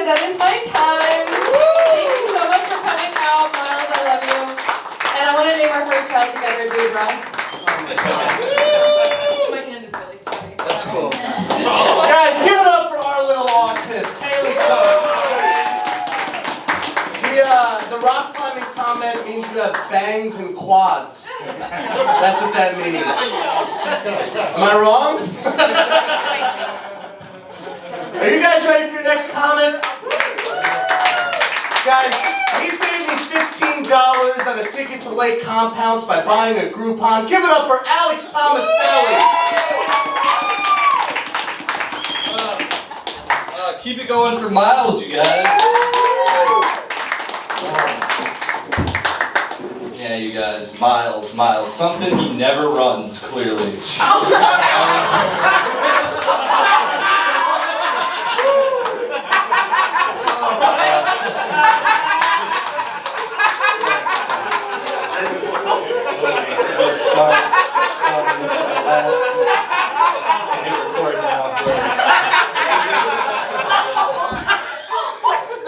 guys, that is my time. Thank you so much for coming out, Miles. I love you. And I want to name our first child together, Deirdre. My hand is really sweaty. That's cool. Guys, give it up for our little autist, Haley Coates. The rock climbing comment means you have bangs and quads. That's what that means. Am I wrong? Are you guys ready for your next comment? Guys, he saved me $15 on a ticket to Lake Compounce by buying a Groupon. Give it up for Alex Thomas Selli. Keep it going for Miles, you guys. Yeah, you guys, Miles. Something he never runs, clearly. It's a good start. Can hit record now.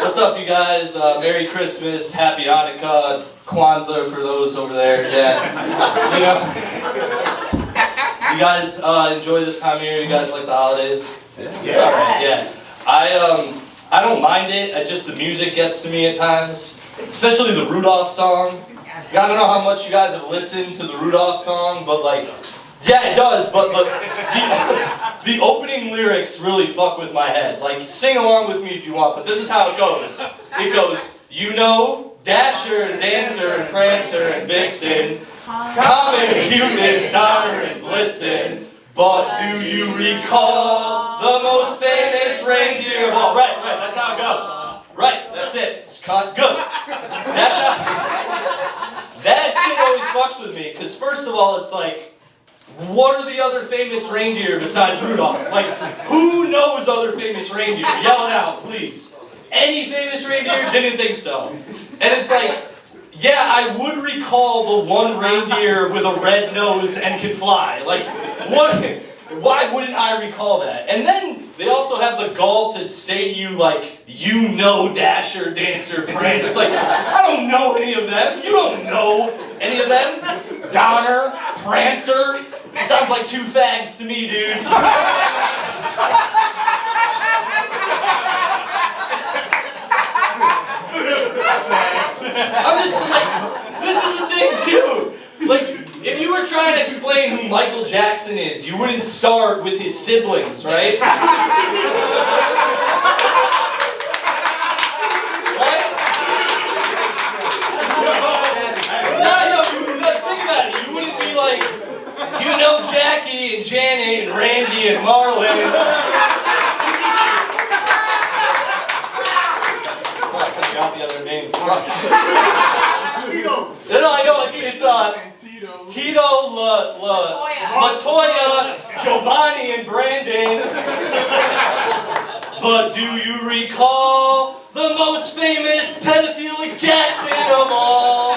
What's up, you guys? Merry Christmas, Happy Hanukkah, Kwanzaa for those over there. Yeah, you guys enjoy this time of year. You guys like the holidays? It's all right. Yeah, I don't mind it. Just the music gets to me at times, especially the Rudolph song. I don't know how much you guys have listened to the Rudolph song, but like, yeah, it does. But the opening lyrics really fuck with my head. Like, sing along with me if you want, but this is how it goes. It goes, you know, Dasher and Dancer and Prancer and Vixen, Comet, Cupid, Donner and Blitzen. But do you recall the most famous reindeer of all? Right, that's how it goes. Right, that's it. It's cut good. That's how. That shit always fucks with me, because first of all, it's like, what are the other famous reindeer besides Rudolph? Like, who knows other famous reindeer? Yell it out, please. Any famous reindeer? Didn't think so. And it's like, yeah, I would recall the one reindeer with a red nose and can fly. Like, what? Why wouldn't I recall that? And then they also have the gall to say to you, like, you know Dasher, Dancer, Prancer. It's like, I don't know any of them. You don't know any of them. Donner, Prancer. It sounds like two fags to me, dude. I'm just like, this is the thing, too. Like, if you were trying to explain who Michael Jackson is, you wouldn't start with his siblings, right? Right? No, think about it. You wouldn't be like, you know Jackie and Janet and Randy and Marlon. I forgot the other names. Tito. No, I know it's Tito, Latoya, Giovanni, and Brandon. But do you recall the most famous pedophilic Jackson of all?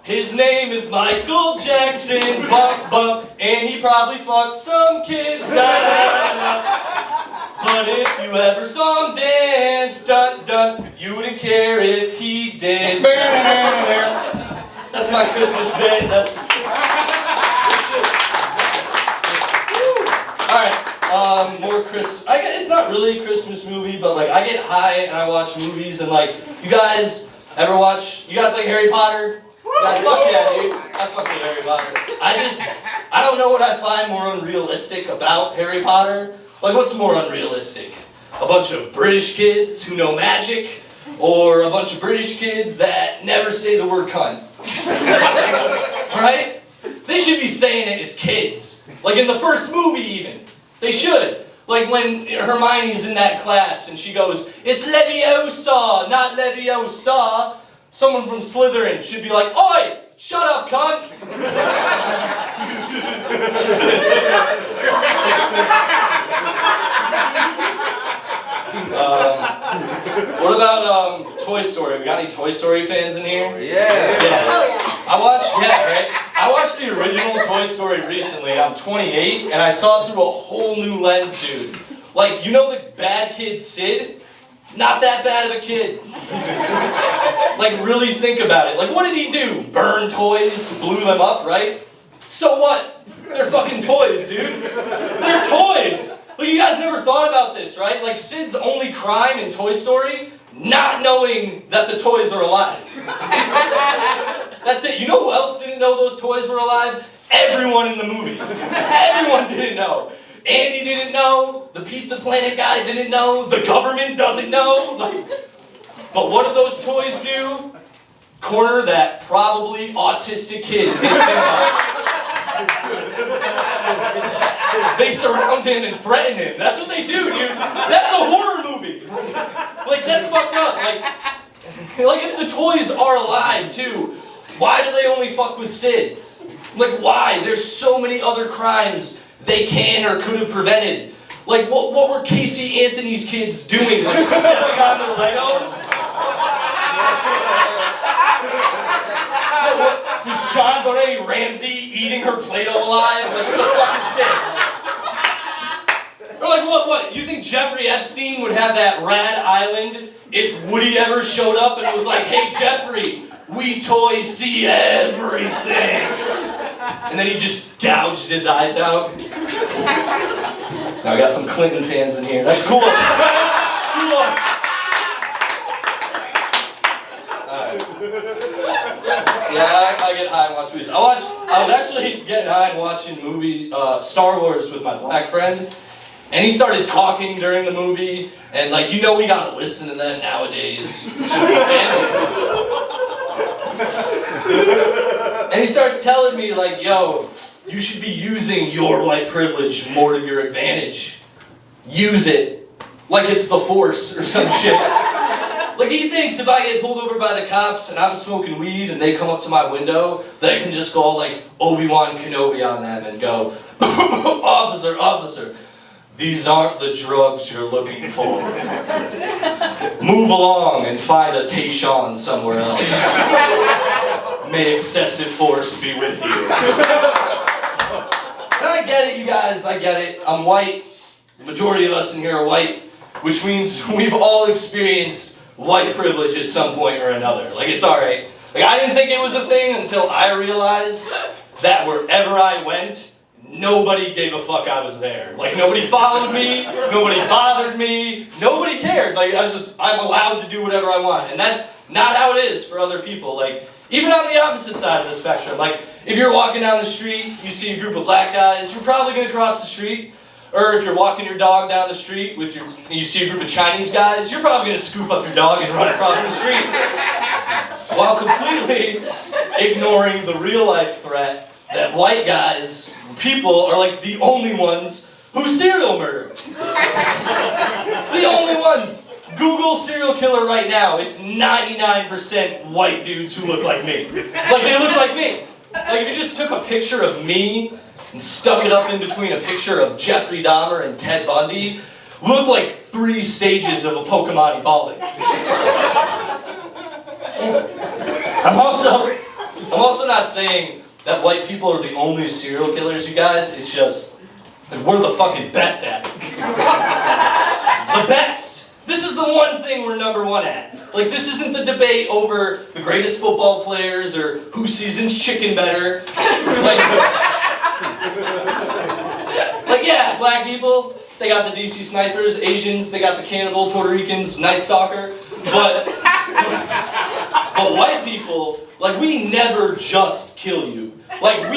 His name is Michael Jackson, bump, bump, and he probably fucked some kids, But if you ever saw him dance, dun, dun, you wouldn't care if he did. That's my Christmas bit. Alright, more Christmas. It's not really a Christmas movie, but like, I get high and I watch movies, and like, you guys like Harry Potter? Yeah, fuck yeah, dude. I fuck with Harry Potter. I don't know what I find more unrealistic about Harry Potter. Like, what's more unrealistic? A bunch of British kids who know magic, or a bunch of British kids that never say the word cunt? Right? They should be saying it as kids. Like in the first movie even. They should. Like when Hermione's in that class and she goes, it's Leviosa, not Leviosa. Someone from Slytherin should be like, oi! Shut up, cunt! What about Toy Story? We got any Toy Story fans in here? Yeah. Oh, yeah. I watched the original Toy Story recently. I'm 28, and I saw it through a whole new lens, dude. Like, you know the bad kid Sid? not that bad of a kid. Like, really think about it. Like, what did he do? Burn toys, blew them up, right? So what? They're fucking toys, dude. They're toys. Like, you guys never thought about this, right? Like, Sid's only crime in Toy Story, not knowing that the toys are alive. That's it. You know who else didn't know those toys were alive? Everyone in the movie. Everyone didn't know. Andy didn't know. The Pizza Planet guy didn't know. The government doesn't know. Like, but what do those toys do? Corner that probably autistic kid missing much. They surround him and threaten him. That's what they do, dude. That's a horror movie. Like, that's fucked up. Like if the toys are alive, too, why do they only fuck with Sid? Like, why? There's so many other crimes they can or could have prevented. Like, what were Casey Anthony's kids doing? Like, stepping on the Legos? What? Was John Bonet Ramsey eating her Play-Doh alive? Like, what the fuck is this? Or like, what? You think Jeffrey Epstein would have that rad island if Woody ever showed up and was like, hey, Jeffrey, we toys see everything. And then he just gouged his eyes out. Now I got some Clinton fans in here. That's cool. Cool. Alright. Yeah, I get high and watch movies. I was actually getting high and watching Star Wars with my black friend. And he started talking during the movie, and like, you know, we gotta listen to them nowadays. And he starts telling me like, yo, you should be using your white privilege more to your advantage. Use it. Like it's the Force or some shit. Like he thinks if I get pulled over by the cops and I'm smoking weed and they come up to my window, that I can just go all like Obi-Wan Kenobi on them and go, officer, these aren't the drugs you're looking for. Move along and find a Tayshawn somewhere else. May excessive force be with you. And I get it, you guys, I get it. I'm white. The majority of us in here are white, which means we've all experienced white privilege at some point or another. Like, it's alright. Like, I didn't think it was a thing until I realized that wherever I went, nobody gave a fuck I was there. Like, nobody followed me, nobody bothered me, nobody cared. Like, I'm allowed to do whatever I want. And that's not how it is for other people. Like, even on the opposite side of the spectrum. Like, if you're walking down the street, you see a group of black guys, you're probably gonna cross the street. Or if you're walking your dog down the street and you see a group of Chinese guys, you're probably gonna scoop up your dog and run across the street. While completely ignoring the real life threat that white guys, people, are like the only ones who serial murder. The only ones. Google serial killer right now. It's 99% white dudes who look like me. Like, they look like me. Like, if you just took a picture of me and stuck it up in between a picture of Jeffrey Dahmer and Ted Bundy, look like 3 stages of a Pokemon evolving. I'm also not saying that white people are the only serial killers, you guys. It's just that we're the fucking best at it. The best. This is the one thing we're number one at. Like, this isn't the debate over the greatest football players or who seasons chicken better. Like, yeah, black people, they got the DC snipers. Asians, they got the cannibal. Puerto Ricans, Night Stalker. But white people, like, we never just kill you. Like,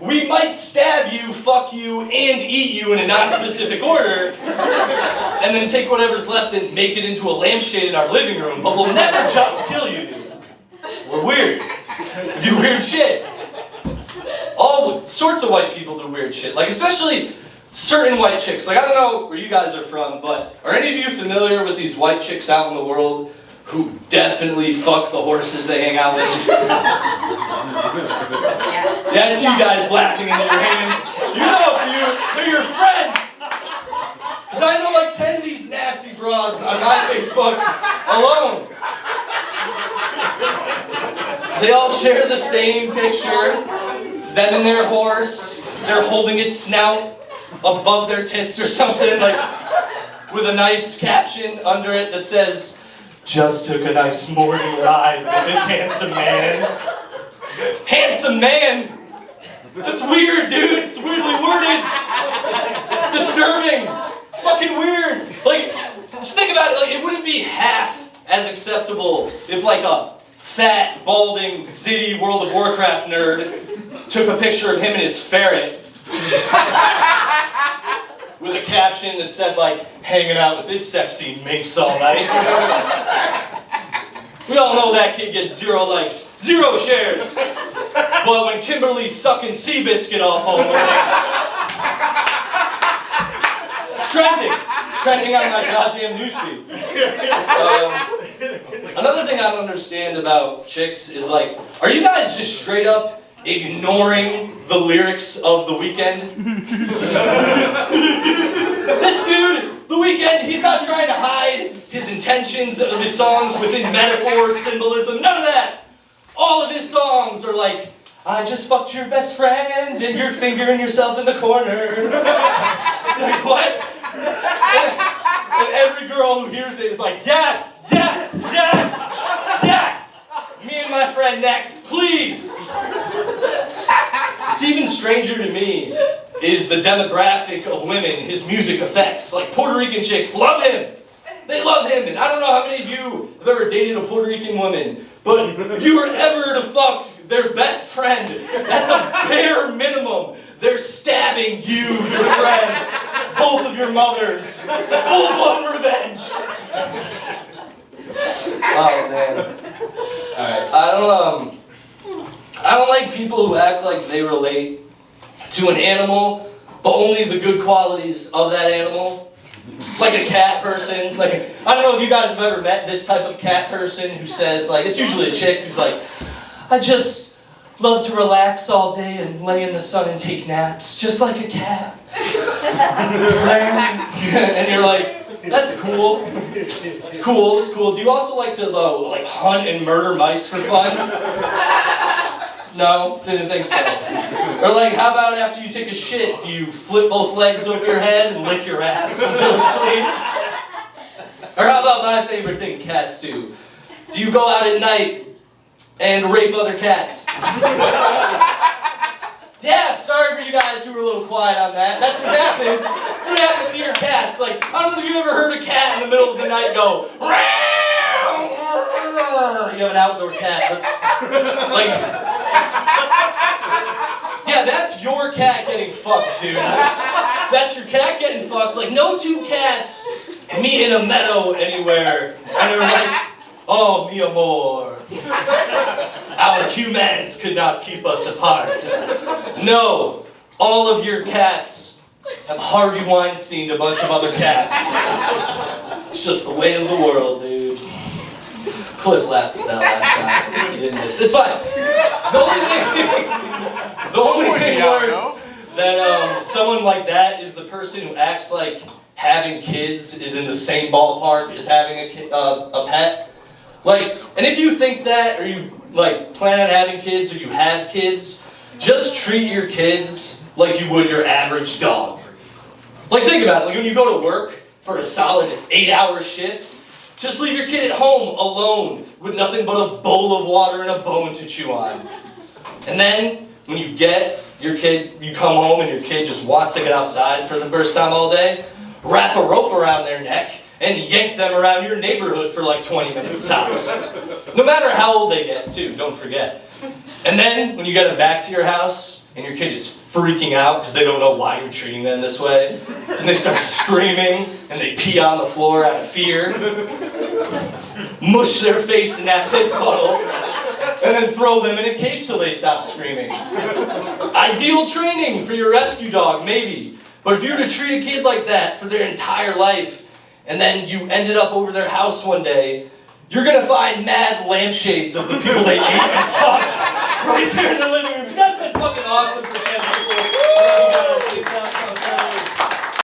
we might stab you, fuck you, and eat you in a non-specific order, and then take whatever's left and make it into a lampshade in our living room, but we'll never just kill you, dude. We're weird. We do weird shit. All sorts of white people do weird shit. Like, especially certain white chicks. Like, I don't know where you guys are from, but are any of you familiar with these white chicks out in the world who definitely fuck the horses they hang out with? Yes. Yeah, I see you guys laughing into your hands. You know a few. They're your friends. Because I know like 10 of these nasty broads on my Facebook alone. They all share the same picture. It's them and their horse. They're holding its snout above their tits or something. Like, with a nice caption under it that says, "Just took a nice morning ride with this handsome man." Handsome man? That's weird, dude. It's weirdly worded. It's disturbing. It's fucking weird. Like, just think about it. Like, it wouldn't be half as acceptable if, like, a fat, balding, City World of Warcraft nerd took a picture of him and his ferret with a caption that said, like, "Hanging out with this sexy minx all night." We all know that kid gets 0 likes, 0 shares. But when Kimberly's sucking Seabiscuit off all morning, trending on my goddamn newsfeed. Another thing I don't understand about chicks is, like, are you guys just straight up ignoring the lyrics of The Weeknd? This dude, The Weeknd, he's not trying to hide his intentions of his songs within metaphor, symbolism, none of that. All of his songs are like, "I just fucked your best friend and you're fingering yourself in the corner." It's like, what? And every girl who hears it is like, "Yes, yes, yes, yes! Me and my friend next, please!" What's even stranger to me is the demographic of women his music affects. Like, Puerto Rican chicks love him. They love him. And I don't know how many of you have ever dated a Puerto Rican woman, but if you were ever to fuck their best friend, at the bare minimum, they're stabbing you, your friend, both of your mothers. Full-blown revenge. Oh, man. Alright, I don't like people who act like they relate to an animal, but only the good qualities of that animal. Like a cat person. Like, I don't know if you guys have ever met this type of cat person who says, like, it's usually a chick who's like, "I just love to relax all day and lay in the sun and take naps, just like a cat." And you're like, "That's cool. It's cool, it's cool. Do you also like to, like, hunt and murder mice for fun?" No, didn't think so. Or, like, how about after you take a shit, do you flip both legs over your head and lick your ass until it's clean? Or how about my favorite thing cats do? Do you go out at night and rape other cats? Yeah, sorry for you guys who were a little quiet on that. That's what happens. That's what happens to your cats. Like, I don't know if you've ever heard a cat in the middle of the night go, "Meow." You have an outdoor cat. Like, yeah, that's your cat getting fucked, dude. That's your cat getting fucked. Like, no two cats meet in a meadow anywhere and they're like, "Oh, mi amor, our humans could not keep us apart." No, all of your cats have Harvey Weinsteined a bunch of other cats. It's just the way of the world, dude. Cliff laughed at that last time. He didn't miss. It's fine. The only thing worse than someone like that is the person who acts like having kids is in the same ballpark as having a pet. Like, and if you think that, or you, like, plan on having kids, or you have kids, just treat your kids like you would your average dog. Like, think about it. Like, when you go to work for a solid 8-hour shift, just leave your kid at home alone with nothing but a bowl of water and a bone to chew on. And then, when you get your kid, you come home and your kid just wants to get outside for the first time all day, wrap a rope around their neck and yank them around your neighborhood for like 20 minutes tops. No matter how old they get, too, don't forget. And then, when you get them back to your house, and your kid is freaking out because they don't know why you're treating them this way, and they start screaming, and they pee on the floor out of fear, mush their face in that piss puddle, and then throw them in a cage till they stop screaming. Ideal training for your rescue dog, maybe. But if you were to treat a kid like that for their entire life, and then you ended up over their house one day, you're gonna find mad lampshades of the people they ate and fucked right there in the living room. You guys have been fucking awesome for 10 people.